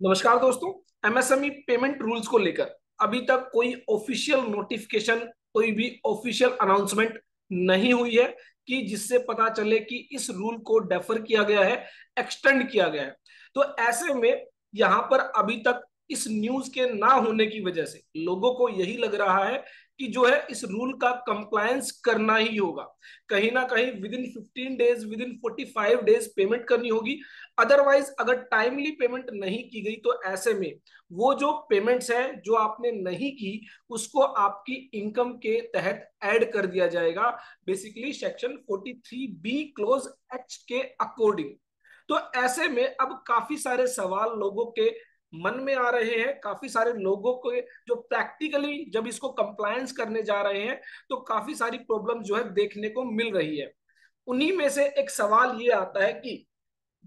नमस्कार दोस्तों। MSME payment rules को लेकर अभी तक कोई ऑफिशियल नोटिफिकेशन, कोई भी ऑफिशियल अनाउंसमेंट नहीं हुई है कि जिससे पता चले कि इस रूल को डेफर किया गया है, एक्सटेंड किया गया है। तो ऐसे में यहां पर अभी तक इस न्यूज के ना होने की वजह से लोगों को यही लग रहा है कि जो है इस रूल का कंप्लायंस करना ही होगा। कहीं ना कहीं with in 15 days, with in 45 days payment करनी होगी। अदरवाइज अगर टाइमली पेमेंट नहीं की गई तो ऐसे में वो जो पेमेंट्स है जो आपने नहीं की उसको आपकी इनकम के तहत ऐड कर दिया जाएगा, basically section 43B clause H के अकॉर्डिंग। तो ऐसे में अब काफी सारे सवाल लोगों के मन में आ रहे हैं, काफी सारे लोगों को जो प्रैक्टिकली जब इसको कंप्लायंस करने जा रहे हैं तो काफी सारी प्रॉब्लम जो है देखने को मिल रही है। उन्हीं में से एक सवाल ये आता है कि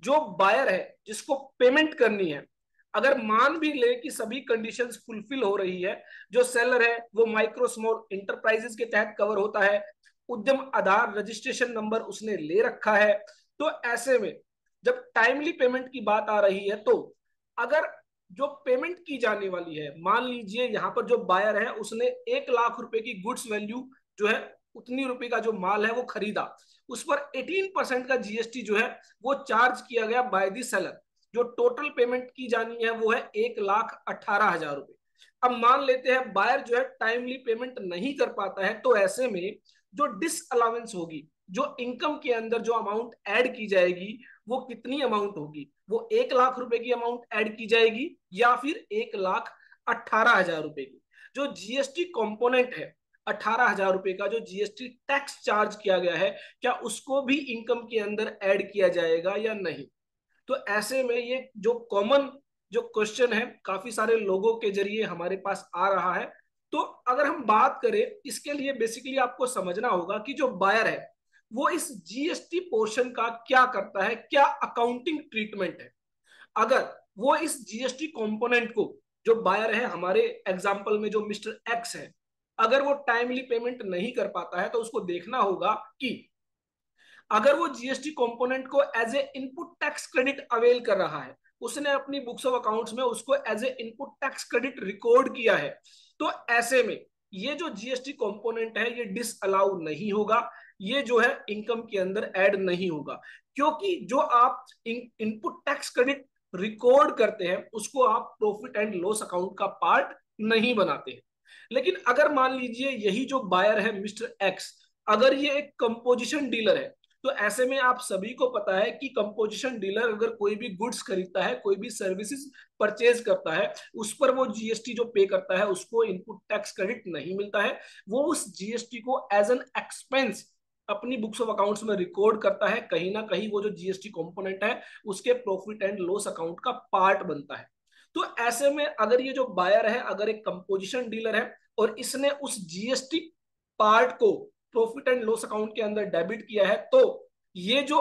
जो बायर है जिसको पेमेंट करनी है, अगर मान भी ले कि सभी कंडीशंस फुलफिल हो रही है, जो सेलर है वो माइक्रो स्मॉल इंटरप्राइजेस के तहत कवर होता है, उद्यम आधार रजिस्ट्रेशन नंबर उसने ले रखा है, तो ऐसे में जब टाइमली पेमेंट की बात आ रही है तो अगर जो पेमेंट की जाने वाली है, मान लीजिए यहां पर जो बायर है उसने 1 लाख रुपए की गुड्स वैल्यू जो है, उतनी रुपए का जो माल है वो खरीदा, उस पर 18% का जीएसटी जो है वो चार्ज किया गया बाय दी सेलर। जो टोटल पेमेंट की जानी है वो है 1,18,000 रुपए। अब मान लेते हैं बायर जो है टाइमली पेमेंट नहीं कर पाता है, तो ऐसे में जो डिसअलाउंस होगी, जो इनकम के अंदर जो अमाउंट ऐड की जाएगी वो कितनी अमाउंट होगी? वो 1 लाख रुपए की अमाउंट ऐड की जाएगी या फिर 1,18,000 रुपए की? जो जीएसटी कंपोनेंट है 18,000 रुपए का, जो जीएसटी टैक्स चार्ज किया गया है, क्या उसको भी इनकम के अंदर ऐड किया जाएगा या नहीं? तो ऐसे में ये जो कॉमन जो क्वेश्चन है काफी सारे लोगों के जरिए हमारे पास आ रहा है। तो अगर हम बात करें इसके लिए, बेसिकली आपको समझना होगा कि जो बायर है वो इस जीएसटी पोर्शन का क्या करता है, क्या अकाउंटिंग ट्रीटमेंट है। अगर वो इस जीएसटी कंपोनेंट को, जो बायर है हमारे एग्जांपल में जो मिस्टर एक्स है, अगर वो टाइमली पेमेंट नहीं कर पाता है तो उसको देखना होगा कि अगर वो जीएसटी कंपोनेंट को as a input tax credit avail कर रहा है, उसने अपनी बुक्स ऑफ अकाउंट्स में उसको as a input tax credit record किया है, तो ऐसे में ये जो जीएसटी कंपोनेंट है ये डिसअलाउ नहीं होगा, ये जो है इनकम के अंदर ऐड नहीं होगा। क्योंकि जो आप इनपुट टैक्स क्रेडिट रिकॉर्ड करते हैं उसको आप प्रॉफिट एंड लॉस अकाउंट का पार्ट नहीं बनाते हैं। लेकिन अगर मान लीजिए यही जो बायर है मिस्टर एक्स, अगर ये एक कंपोजिशन डीलर है, तो ऐसे में आप सभी को पता है कि कंपोजिशन डीलर अगर कोई भी गुड्स खरीदता है, कोई भी सर्विसेज परचेज करता है, उस पर वो जीएसटी जो पे करता है उसको इनपुट टैक्स क्रेडिट नहीं मिलता है। वो उस जीएसटी को एज एन एक्सपेंस अपनी बुक्स ऑफ अकाउंट्स में रिकॉर्ड करता है, कहीं ना कहीं वो जो जीएसटी कंपोनेंट है उसके प्रॉफिट एंड लॉस अकाउंट का पार्ट बनता है। तो ऐसे में अगर ये जो बायर है अगर एक कंपोजिशन डीलर है और इसने उस जीएसटी पार्ट को प्रॉफिट एंड लॉस अकाउंट के अंदर डेबिट किया है, तो ये जो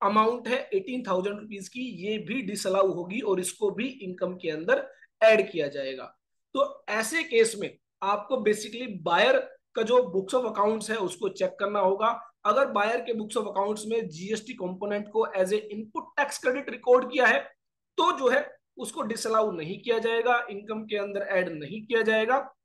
अमाउंट है 18,000 रुपीज की, ये भी डिसअलाउ होगी और इसको भी इनकम के अंदर ऐड किया जाएगा। तो ऐसे केस में आपको बेसिकली बायर का जो बुक्स ऑफ अकाउंट्स है उसको चेक करना होगा। अगर बायर के बुक्स ऑफ अकाउंट्स में जीएसटी कंपोनेंट को as a input tax credit record किया है तो जो है उसको डिसअलाउ नहीं किया जाएगा, इनकम के अंदर ऐड नहीं किया जाएगा।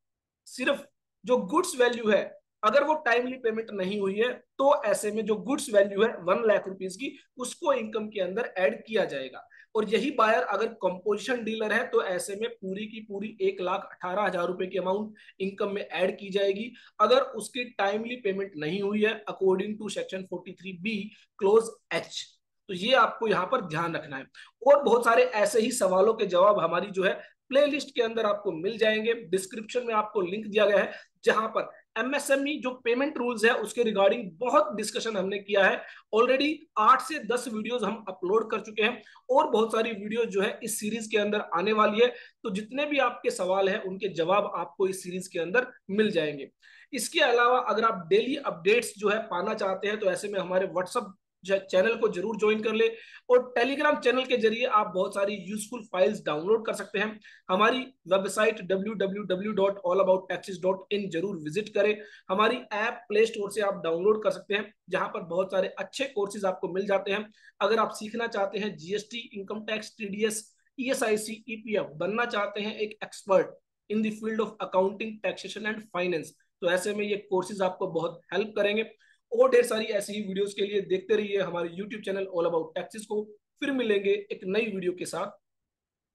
सिर्फ जो गुड्स वैल्यू है, अगर वो टाइमली पेमेंट नहीं हुई है तो ऐसे में जो गुड्स वैल्यू है 1 लाख रुपीज की, उसको इनकम के अंदर ऐड किया जाएगा। और यही बायर अगर कंपोजिशन डीलर है तो ऐसे में पूरी की पूरी 1,18,000 रुपए की अमाउंट इनकम में ऐड की जाएगी, अगर उसकी टाइमली पेमेंट नहीं हुई है according to section 43B clause H. तो ये आपको यहाँ पर ध्यान रखना है। और बहुत सारे ऐसे ही सवालों के जवाब हमारी जो है प्लेलिस्ट के अंदर आपको मिल जाएंगे। डिस्क्रिप्शन में आपको लिंक दिया गया है जहां पर एमएसएमई जो पेमेंट रूल्स है उसके रिगार्डिंग बहुत डिस्कशन हमने किया है। ऑलरेडी 8 से 10 वीडियोस हम अपलोड कर चुके हैं और बहुत सारी वीडियोस जो है इस सीरीज के अंदर आने वाली है। तो जितने भी आपके सवाल हैं उनके जवाब आपको इस सीरीज के अंदर मिल जाएंगे। इसके अलावा अगर आप डेली अपडेट्स जो है पाना चाहते हैं तो ऐसे में हमारे व्हाट्सएप चैनल को जरूर ज्वाइन कर ले, और टेलीग्राम चैनल के जरिए आप बहुत सारी यूजफुल फाइल्स डाउनलोड कर सकते हैं। हमारी वेबसाइट www.allabouttaxes.in जरूर विजिट करें। हमारी ऐप प्ले स्टोर से आप डाउनलोड कर सकते हैं जहां पर बहुत सारे अच्छे कोर्सेज आपको मिल जाते हैं। अगर आप सीखना चाहते हैं GST, income tax, TDS ESIC, EPF बनना चाहते हैं एक expert in the field of accounting, taxation and finance, तो ऐसे में ये कोर्सेज आपको बहुत हेल्प करेंगे। और ढेर सारी ऐसी ही वीडियोस के लिए देखते रहिए हमारे YouTube channel all about taxes को। फिर मिलेंगे एक नई वीडियो के साथ।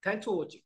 Thanks for watching.